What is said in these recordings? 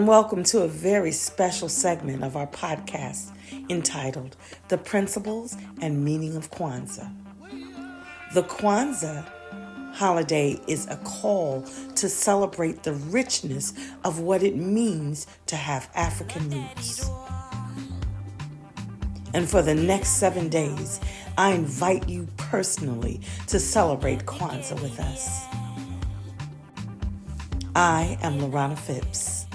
Welcome to a very special segment of our podcast entitled The Principles and Meaning of Kwanzaa. The Kwanzaa holiday is a call to celebrate the richness of what it means to have African roots. And for the next 7 days, I invite you personally to celebrate Kwanzaa with us. I am Laranah Phipps,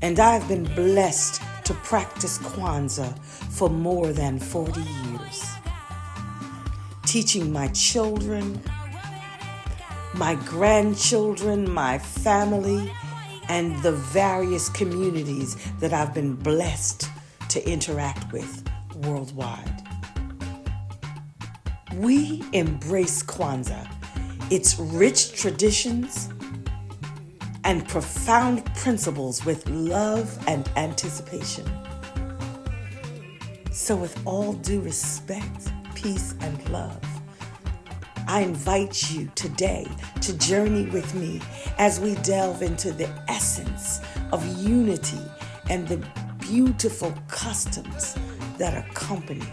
and I've been blessed to practice Kwanzaa for more than 40 years, teaching my children, my grandchildren, my family, and the various communities that I've been blessed to interact with worldwide. We embrace Kwanzaa, its rich traditions and profound principles with love and anticipation. So with all due respect, peace, and love, I invite you today to journey with me as we delve into the essence of unity and the beautiful customs that accompany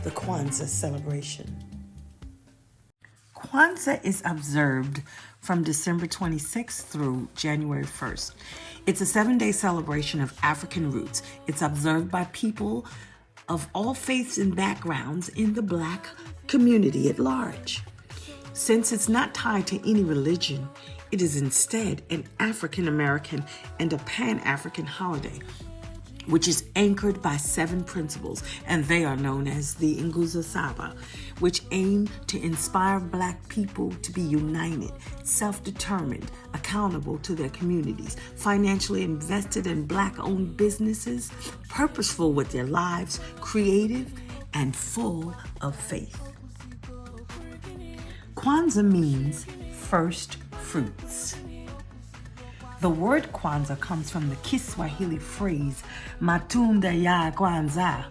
the Kwanzaa celebration. Kwanzaa is observed from December 26th through January 1st. It's a 7-day celebration of African roots. It's observed by people of all faiths and backgrounds in the Black community at large. Since it's not tied to any religion, it is instead an African American and a Pan-African holiday, which is anchored by 7 principles, and they are known as the Nguzo Saba, which aim to inspire Black people to be united, self-determined, accountable to their communities, financially invested in Black-owned businesses, purposeful with their lives, creative, and full of faith. Kwanzaa means first fruits. The word Kwanzaa comes from the Kiswahili phrase matunda ya Kwanzaa,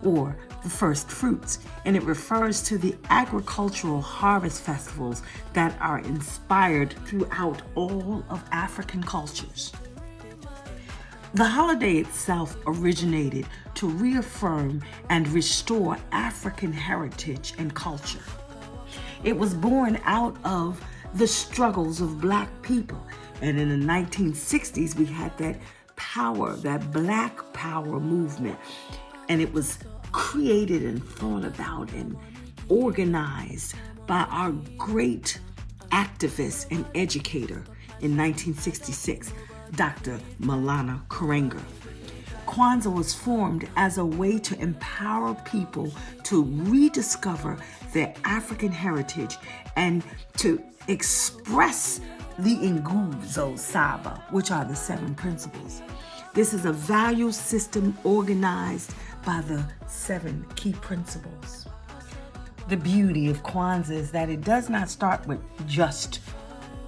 or the first fruits, and it refers to the agricultural harvest festivals that are inspired throughout all of African cultures. The holiday itself originated to reaffirm and restore African heritage and culture. It was born out of the struggles of Black people. And in the 1960s, we had that power, that Black power movement. And it was created and thought about and organized by our great activist and educator in 1966, Dr. Laranah Phipps. Kwanzaa was formed as a way to empower people to rediscover their African heritage and to express the Nguzo Saba, which are the 7 principles. This is a value system organized by the 7 key principles. The beauty of Kwanzaa is that it does not start with just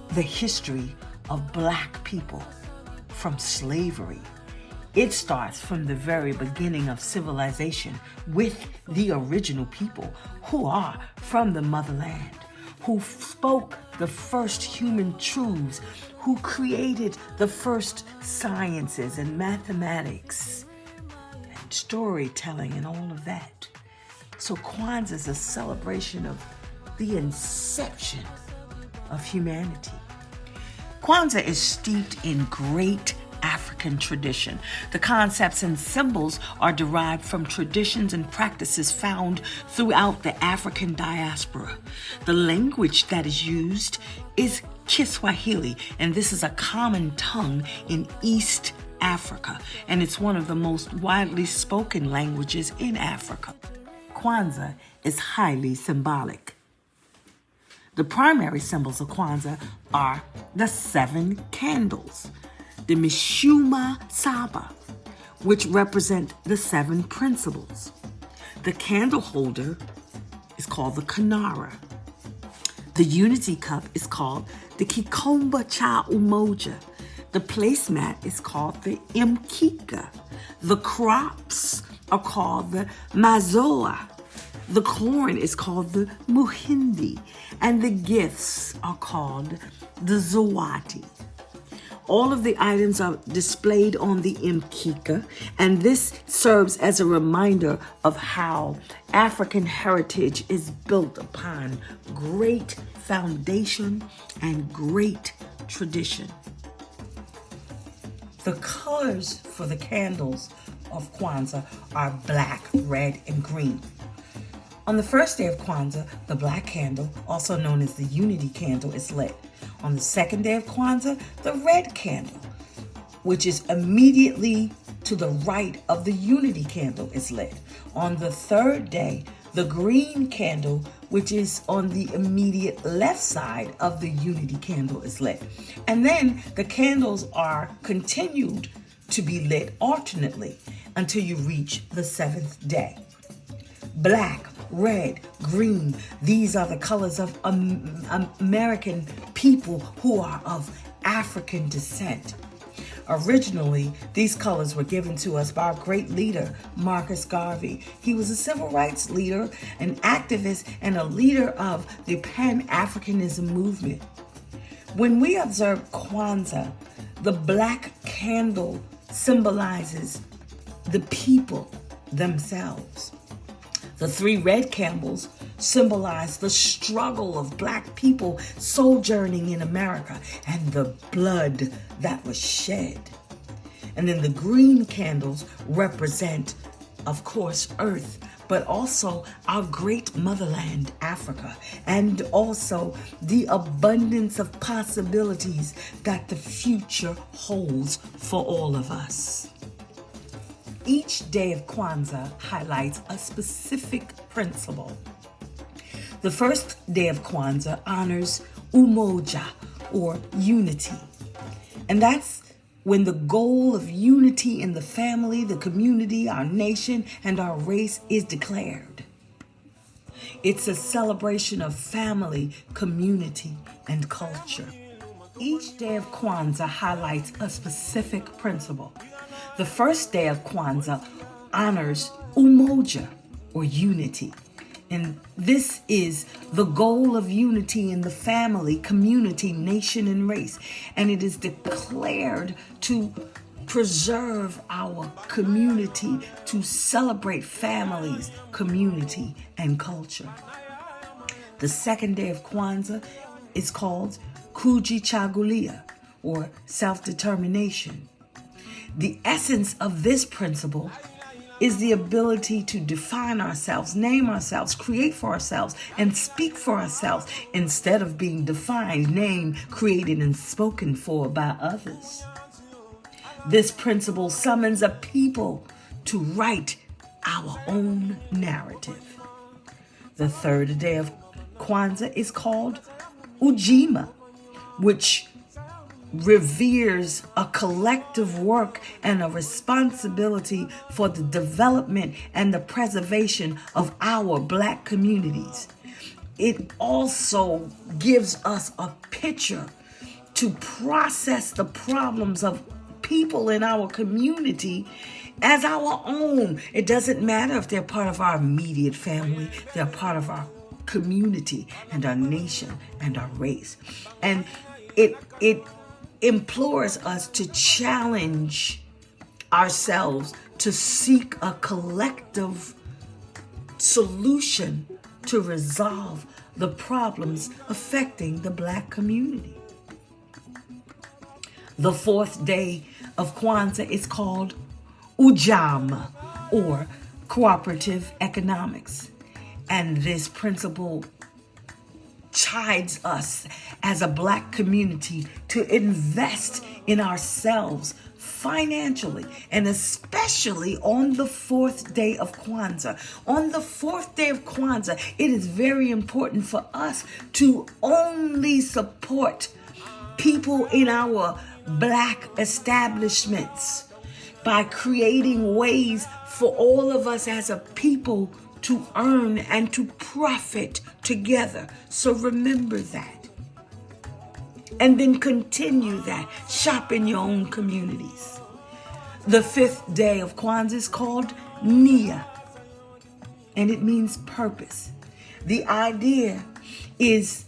the history of Black people from slavery. It starts from the very beginning of civilization with the original people who are from the motherland, who spoke the first human truths, who created the first sciences and mathematics and storytelling and all of that. So Kwanzaa is a celebration of the inception of humanity. Kwanzaa is steeped in great African tradition. The concepts and symbols are derived from traditions and practices found throughout the African diaspora. The language that is used is Kiswahili, and this is a common tongue in East Africa, and it's one of the most widely spoken languages in Africa. Kwanzaa is highly symbolic. The primary symbols of Kwanzaa are the 7 candles, the Mishuma Saba, which represent the 7 principles. The candle holder is called the Kanara. The unity cup is called the Kikomba Cha Umoja. The placemat is called the Mkika. The crops are called the Mazoa. The corn is called the Muhindi. And the gifts are called the Zawadi. All of the items are displayed on the mkeka, and this serves as a reminder of how African heritage is built upon great foundation and great tradition. The colors for the candles of Kwanzaa are black, red, and green. On the first day of Kwanzaa, the black candle, also known as the unity candle, is lit. On the second day of Kwanzaa, the red candle, which is immediately to the right of the unity candle, is lit. On the third day, the green candle, which is on the immediate left side of the unity candle, is lit. And then the candles are continued to be lit alternately until you reach the seventh day. Black, red, green, these are the colors of American people who are of African descent. Originally, these colors were given to us by our great leader, Marcus Garvey. He was a civil rights leader, an activist, and a leader of the Pan-Africanism movement. When we observe Kwanzaa, the black candle symbolizes the people themselves. The three red candles symbolize the struggle of black people sojourning in America and the blood that was shed. And then the green candles represent, of course, Earth, but also our great motherland, Africa, and also the abundance of possibilities that the future holds for all of us. Each day of Kwanzaa highlights a specific principle. The first day of Kwanzaa honors umoja, or unity. And that's when the goal of unity in the family, the community, our nation, and our race is declared. It's a celebration of family, community, and culture. Each day of Kwanzaa highlights a specific principle. The first day of Kwanzaa honors umoja, or unity. And this is the goal of unity in the family, community, nation, and race. And it is declared to preserve our community, to celebrate families, community, and culture. The second day of Kwanzaa is called Kujichagulia, or self-determination. The essence of this principle is the ability to define ourselves, name ourselves, create for ourselves, and speak for ourselves instead of being defined, named, created, and spoken for by others. This principle summons a people to write our own narrative. The third day of Kwanzaa is called Ujima, which reveres a collective work and a responsibility for the development and the preservation of our black communities. It also gives us a picture to process the problems of people in our community as our own. It doesn't matter if they're part of our immediate family, they're part of our community and our nation and our race. And it implores us to challenge ourselves to seek a collective solution to resolve the problems affecting the black community. The fourth day of Kwanzaa is called Ujama, or cooperative economics. And this principle chides us as a black community to invest in ourselves financially, and especially on the fourth day of Kwanzaa. On the fourth day of Kwanzaa, it is very important for us to only support people in our black establishments by creating ways for all of us as a people to earn and to profit together. So remember that. And then continue that. Shop in your own communities. The fifth day of Kwanzaa is called Nia, and it means purpose. The idea is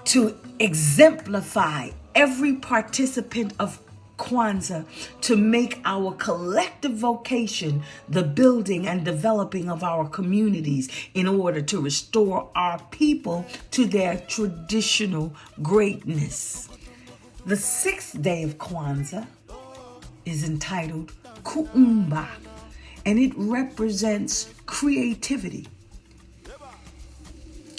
to exemplify every participant of Kwanzaa to make our collective vocation the building and developing of our communities in order to restore our people to their traditional greatness. The 6th day of Kwanzaa is entitled Kuumba, and it represents creativity.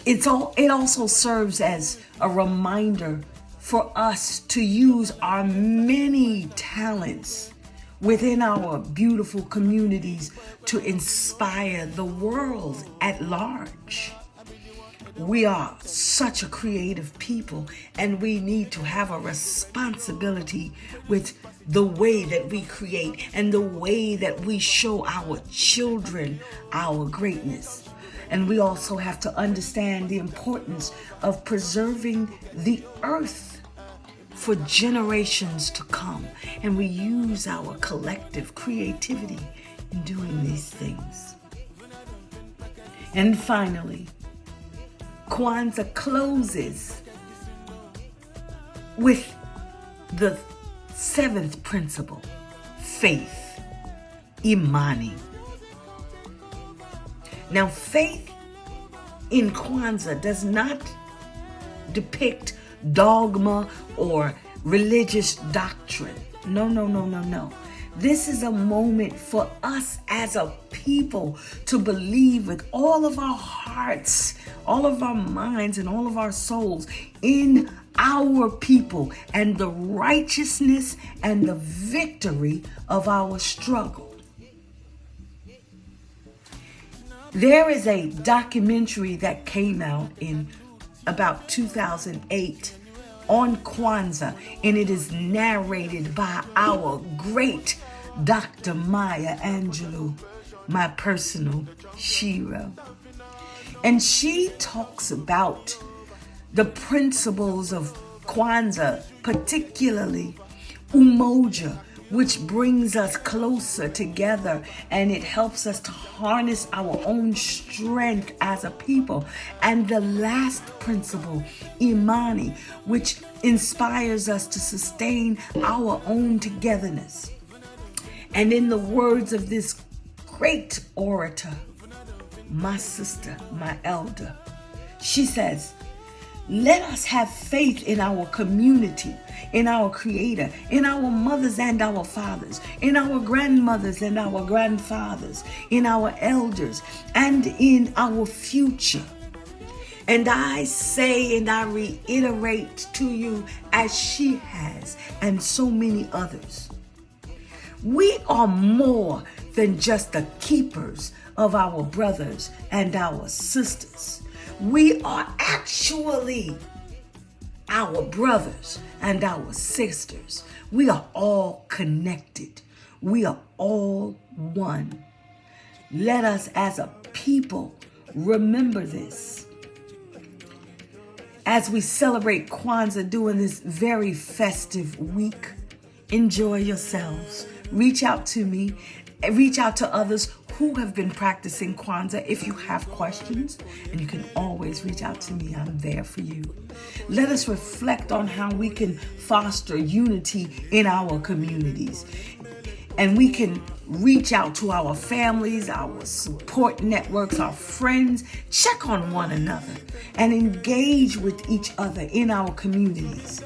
It also serves as a reminder for us to use our many talents within our beautiful communities to inspire the world at large. We are such a creative people, and we need to have a responsibility with the way that we create and the way that we show our children our greatness. And we also have to understand the importance of preserving the earth for generations to come. And we use our collective creativity in doing these things. And finally, Kwanzaa closes with the 7th principle, faith, imani. Now, faith in Kwanzaa does not depict dogma or religious doctrine. No. This is a moment for us as a people to believe with all of our hearts, all of our minds, and all of our souls in our people and the righteousness and the victory of our struggle. There is a documentary that came out in about 2008 on Kwanzaa, and it is narrated by our great Dr. Maya Angelou, my personal hero. And she talks about the principles of Kwanzaa, particularly umoja, which brings us closer together, and it helps us to harness our own strength as a people. And the last principle, imani, which inspires us to sustain our own togetherness. And in the words of this great orator, my sister, my elder, she says, let us have faith in our community, in our Creator, in our mothers and our fathers, in our grandmothers and our grandfathers, in our elders, and in our future. And I say and I reiterate to you, as she has, and so many others, we are more than just the keepers of our brothers and our sisters. We are actually our brothers and our sisters. We are all connected. We are all one. Let us as a people remember this. As we celebrate Kwanzaa during this very festive week, enjoy yourselves. Reach out to me. Reach out to others who have been practicing Kwanzaa if you have questions, and you can always reach out to me. I'm there for you. Let us reflect on how we can foster unity in our communities, and we can reach out to our families, our support networks, our friends, check on one another, and engage with each other in our communities.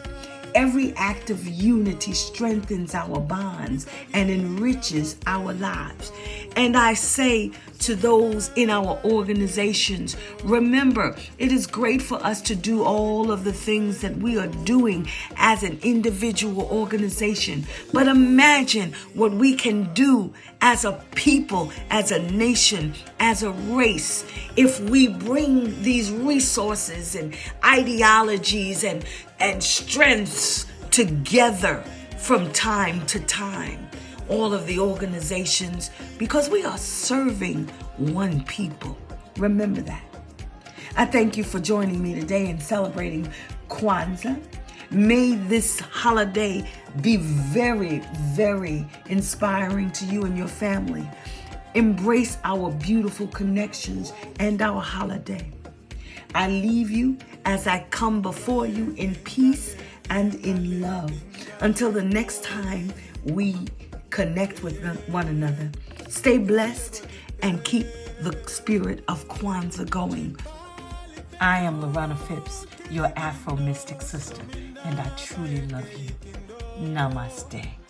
Every act of unity strengthens our bonds and enriches our lives. And I say to those in our organizations, remember, it is great for us to do all of the things that we are doing as an individual organization. But imagine what we can do as a people, as a nation, as a race, if we bring these resources and ideologies and strengths together from time to time. All of the organizations, because we are serving one people. Remember that. I thank you for joining me today in celebrating Kwanzaa. May this holiday be very, very inspiring to you and your family. Embrace our beautiful connections and our holiday. I leave you as I come before you in peace and in love. Until the next time we connect with one another, stay blessed and keep the spirit of Kwanzaa going. I am Laranah Phipps, your Afro mystic sister, and I truly love you. Namaste.